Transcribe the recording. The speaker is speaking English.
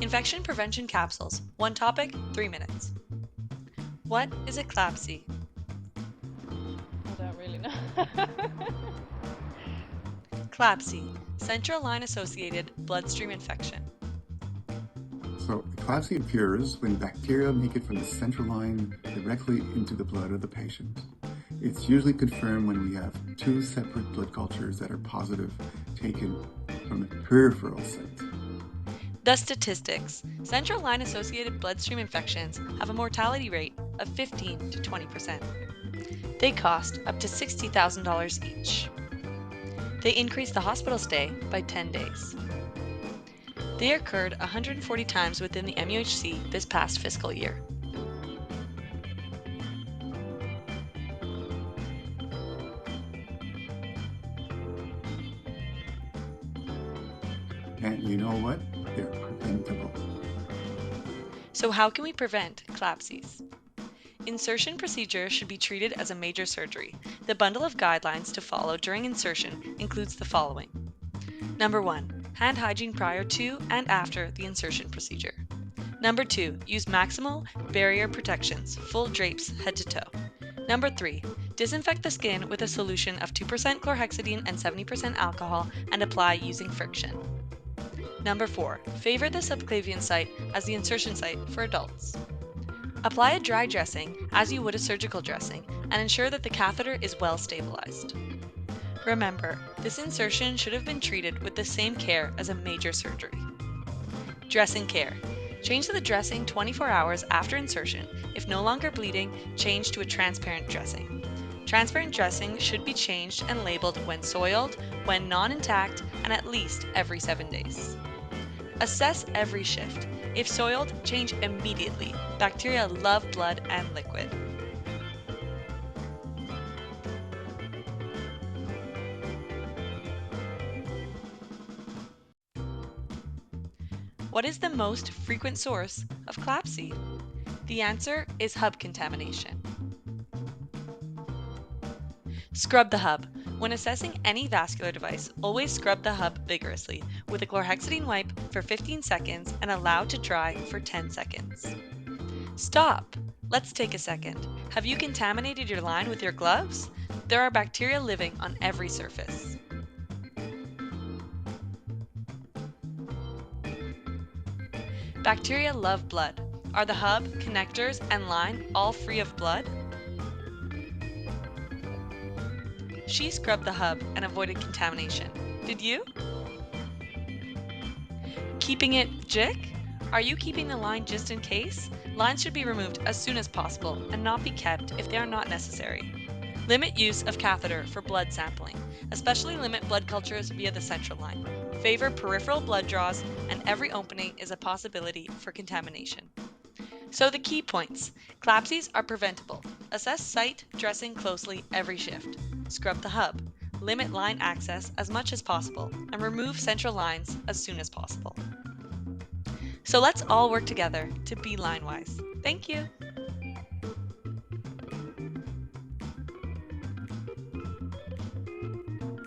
Infection prevention capsules. One topic, 3 minutes. What is a CLABSI? I don't really know. CLABSI, central line associated bloodstream infection. So CLABSI appears when bacteria make it from the central line directly into the blood of the patient. It's usually confirmed when we have two separate blood cultures that are positive taken from a peripheral site. The statistics. Central line associated bloodstream infections have a mortality rate of 15 to 20%. They cost up to $60,000 each. They increase the hospital stay by 10 days. They occurred 140 times within the MUHC this past fiscal year. And you know what? They're preventable. So how can we prevent CLABSIs? Insertion procedure should be treated as a major surgery. The bundle of guidelines to follow during insertion includes the following. Number 1. Hand hygiene prior to and after the insertion procedure. Number 2. Use maximal barrier protections, full drapes head to toe. Number 3. Disinfect the skin with a solution of 2% chlorhexidine and 70% alcohol and apply using friction. Number 4. Favor the subclavian site as the insertion site for adults. Apply a dry dressing as you would a surgical dressing and ensure that the catheter is well stabilized. Remember, this insertion should have been treated with the same care as a major surgery. Dressing care. Change the dressing 24 hours after insertion. If no longer bleeding, change to a transparent dressing. Transparent dressing should be changed and labeled when soiled, when non-intact, and at least every 7 days. Assess every shift. If soiled, change immediately. Bacteria love blood and liquid. What is the most frequent source of CLABSI? The answer is hub contamination. Scrub the hub. When assessing any vascular device, always scrub the hub vigorously with a chlorhexidine wipe for 15 seconds and allow to dry for 10 seconds. Stop! Let's take a second. Have you contaminated your line with your gloves? There are bacteria living on every surface. Bacteria love blood. Are the hub, connectors, and line all free of blood? She scrubbed the hub and avoided contamination. Did you? Keeping it jick? Are you keeping the line just in case? Lines should be removed as soon as possible and not be kept if they are not necessary. Limit use of catheter for blood sampling, especially limit blood cultures via the central line. Favor peripheral blood draws, and every opening is a possibility for contamination. So the key points. CLABSIs are preventable. Assess site dressing closely every shift. Scrub the hub. Limit line access as much as possible and remove central lines as soon as possible. So let's all work together to be line-wise. Thank you.